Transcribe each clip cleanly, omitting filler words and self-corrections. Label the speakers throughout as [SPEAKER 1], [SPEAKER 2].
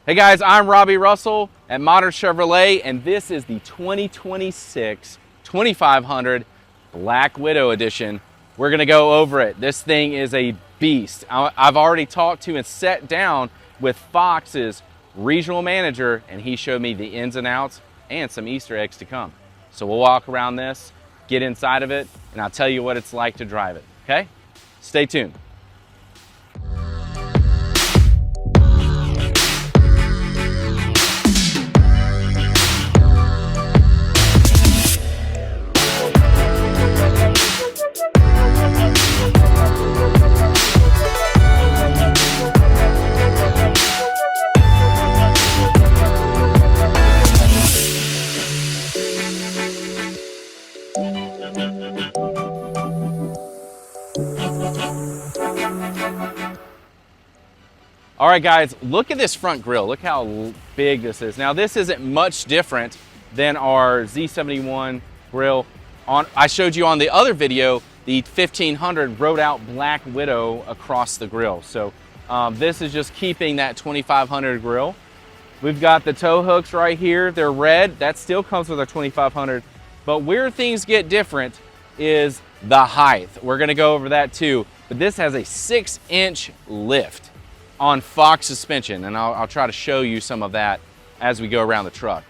[SPEAKER 1] Hey guys, I'm Robbie Russell at Modern Chevrolet, and this is the 2026 2500 Black Widow Edition. We're gonna go over it. This thing is a beast. I've already talked to and sat down with Fox's regional manager, and he showed me the ins and outs and some Easter eggs to come. So we'll walk around this, get inside of it, and I'll tell you what it's like to drive it, okay? Stay tuned. All right guys, look at this front grille. Look how big this is. Now this isn't much different than our Z71 grille. I showed you on the other video, the 1500 wrote out Black Widow across the grille. So this is just keeping that 2500 grille. We've got the tow hooks right here. They're red. That still comes with our 2500. But where things get different is the height. We're gonna go over that too. But this has a 6-inch lift on Fox suspension, and I'll try to show you some of that as we go around the truck.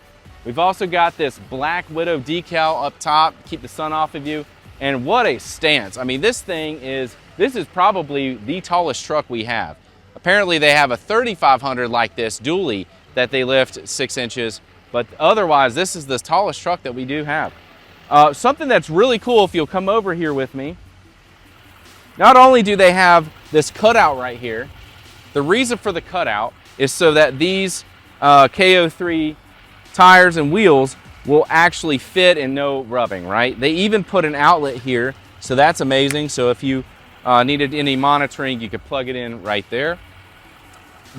[SPEAKER 1] We've also got this Black Widow decal up top, keep the sun off of you, and what a stance. I mean, this is probably the tallest truck we have. Apparently they have a 3500 like this dually that they lift 6 inches, but otherwise this is the tallest truck that we do have. Something that's really cool, if you'll come over here with me, not only do they have this cutout right here, the reason for the cutout is so that these KO3 tires and wheels will actually fit and no rubbing, right? They even put an outlet here, so that's amazing. So if you needed any monitoring, you could plug it in right there.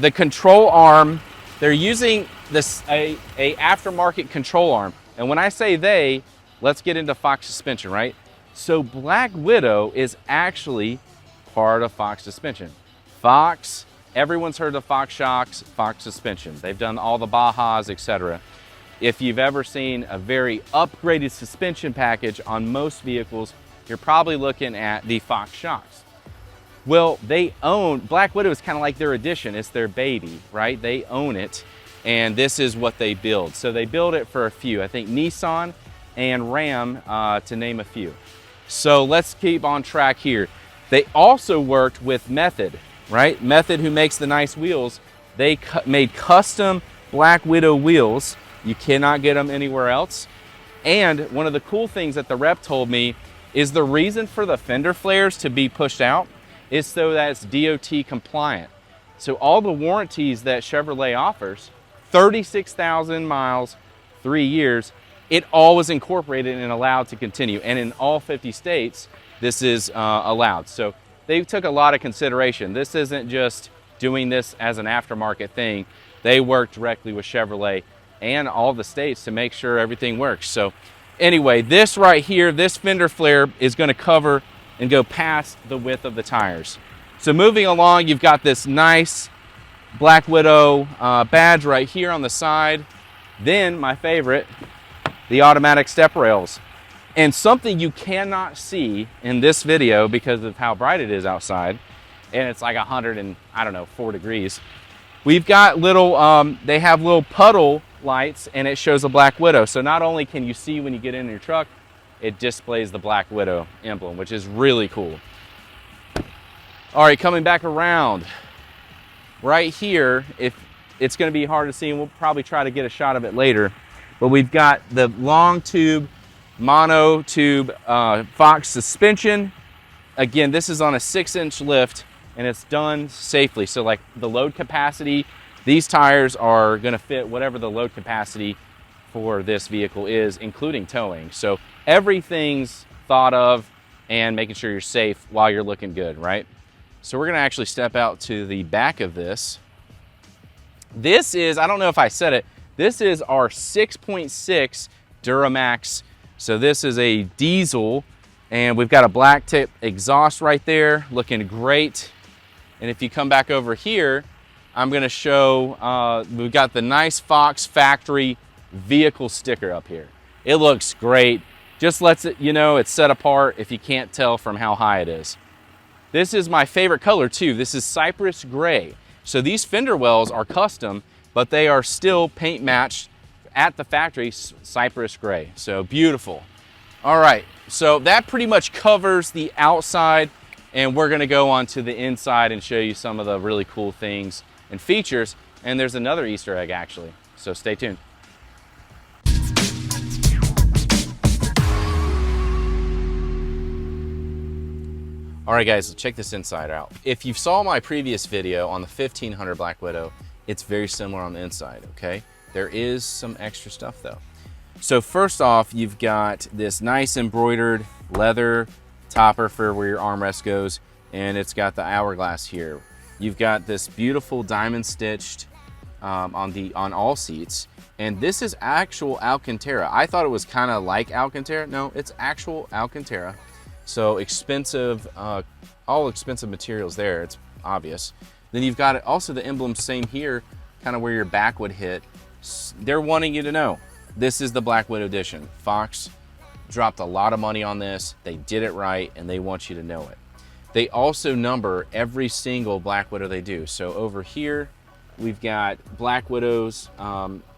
[SPEAKER 1] The control arm, they're using this a aftermarket control arm. And when I say they, let's get into Fox suspension, right? So Black Widow is actually part of Fox suspension. Fox, everyone's heard of Fox shocks, Fox suspension. They've done all the Bajas, etc. If you've ever seen a very upgraded suspension package on most vehicles, you're probably looking at the Fox shocks. Well, they own, Black Widow is kind of like their addition. It's their baby, right? They own it, and this is what they build. So they build it for a few. I think Nissan and Ram, to name a few. So let's keep on track here. They also worked with Method, right? Method, who makes the nice wheels. They made custom Black Widow wheels. You cannot get them anywhere else. And one of the cool things that the rep told me is the reason for the fender flares to be pushed out is so that it's DOT compliant. So all the warranties that Chevrolet offers, 36,000 miles, 3 years, it all was incorporated and allowed to continue. And in all 50 states, this is allowed. So they took a lot of consideration. This isn't just doing this as an aftermarket thing. They work directly with Chevrolet and all the states to make sure everything works. So anyway, this right here, this fender flare is gonna cover and go past the width of the tires. So moving along, you've got this nice Black Widow badge right here on the side. Then my favorite, the automatic step rails. And something you cannot see in this video because of how bright it is outside, and it's like 4 degrees. We've got little, they have little puddle lights, and it shows a Black Widow. So not only can you see when you get in your truck, it displays the Black Widow emblem, which is really cool. All right, coming back around. Right here, if it's gonna be hard to see, and we'll probably try to get a shot of it later, but we've got the long tube, mono tube Fox suspension. Again, this is on a 6-inch lift, and it's done safely. So like the load capacity, these tires are gonna fit whatever the load capacity for this vehicle is, including towing. So everything's thought of and making sure you're safe while you're looking good, right? So we're gonna actually step out to the back of this. This is, I don't know if I said it, this is our 6.6 Duramax. So this is a diesel, and we've got a black tip exhaust right there, looking great. And if you come back over here, I'm gonna show, we've got the nice Fox factory vehicle sticker up here. It looks great. Just lets it, you know, it's set apart if you can't tell from how high it is. This is my favorite color too. This is Cypress Gray. So these fender wells are custom, but they are still paint matched at the factory, Cypress Gray. So beautiful. All right, so that pretty much covers the outside, and we're gonna go on to the inside and show you some of the really cool things and features. And there's another Easter egg actually, so stay tuned. All right guys, check this inside out. If you saw my previous video on the 1500 Black Widow, it's very similar on the inside, okay? There is some extra stuff though. So first off, you've got this nice embroidered leather topper for where your armrest goes, and it's got the hourglass here. You've got this beautiful diamond stitched on all seats, and this is actual Alcantara. I thought it was kind of like Alcantara. No, it's actual Alcantara. So expensive, all expensive materials there, it's obvious. Then you've got also the emblem same here, kind of where your back would hit. They're wanting you to know, this is the Black Widow edition. Fox dropped a lot of money on this, they did it right, and they want you to know it. They also number every single Black Widow they do. So over here, we've got Black Widow's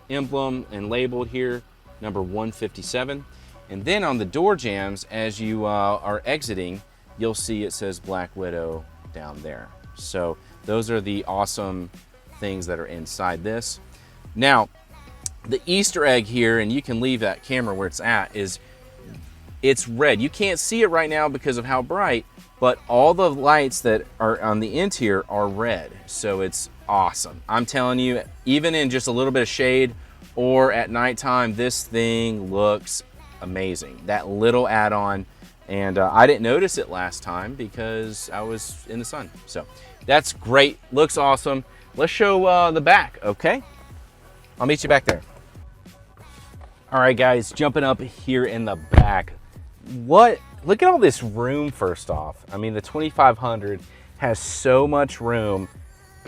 [SPEAKER 1] emblem and labeled here, number 157. And then on the door jambs, as you are exiting, you'll see it says Black Widow down there. So those are the awesome things that are inside this. Now, the Easter egg here, and you can leave that camera where it's at, is it's red. You can't see it right now because of how bright, but all the lights that are on the interior are red. So it's awesome. I'm telling you, even in just a little bit of shade or at nighttime, this thing looks amazing. That little add-on, and I didn't notice it last time because I was in the sun. So that's great, looks awesome. Let's show the back, okay? I'll meet you back there. All right guys, jumping up here in the back. Look at all this room first off. I mean, the 2500 has so much room.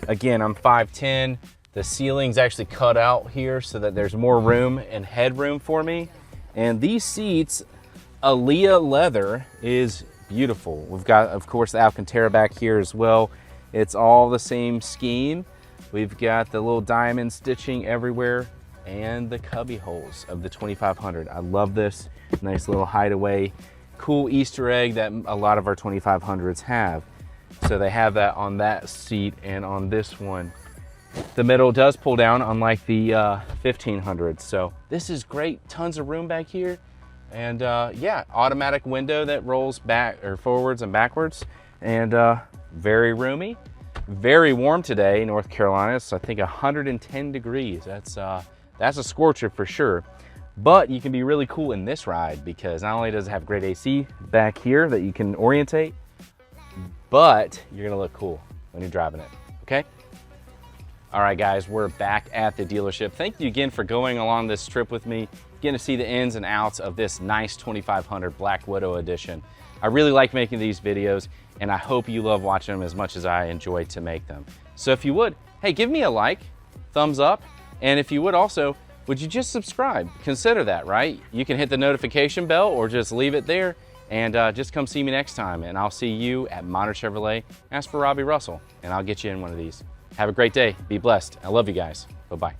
[SPEAKER 1] Again, I'm 5'10". The ceiling's actually cut out here so that there's more room and headroom for me. And these seats, Aaliyah leather, is beautiful. We've got, of course, the Alcantara back here as well. It's all the same scheme. We've got the little diamond stitching everywhere and the cubby holes of the 2500. I love this. Nice little hideaway. Cool Easter egg that a lot of our 2500s have. So they have that on that seat and on this one. The middle does pull down, unlike the 1500. So this is great. Tons of room back here. And yeah, automatic window that rolls back or forwards and backwards. And very roomy. Very warm today in North Carolina. It's I think 110 degrees. That's a scorcher for sure. But you can be really cool in this ride because not only does it have great AC back here that you can orientate, but you're gonna look cool when you're driving it, okay? All right guys, we're back at the dealership. Thank you again for going along this trip with me, getting to see the ins and outs of this nice 2500 Black Widow edition. I really like making these videos, and I hope you love watching them as much as I enjoy to make them. So if you would, hey, give me a like, thumbs up, and if you would also, would you just subscribe? Consider that, right? You can hit the notification bell or just leave it there, and just come see me next time, and I'll see you at Modern Chevrolet. Ask for Robbie Russell, and I'll get you in one of these. Have a great day. Be blessed. I love you guys. Bye-bye.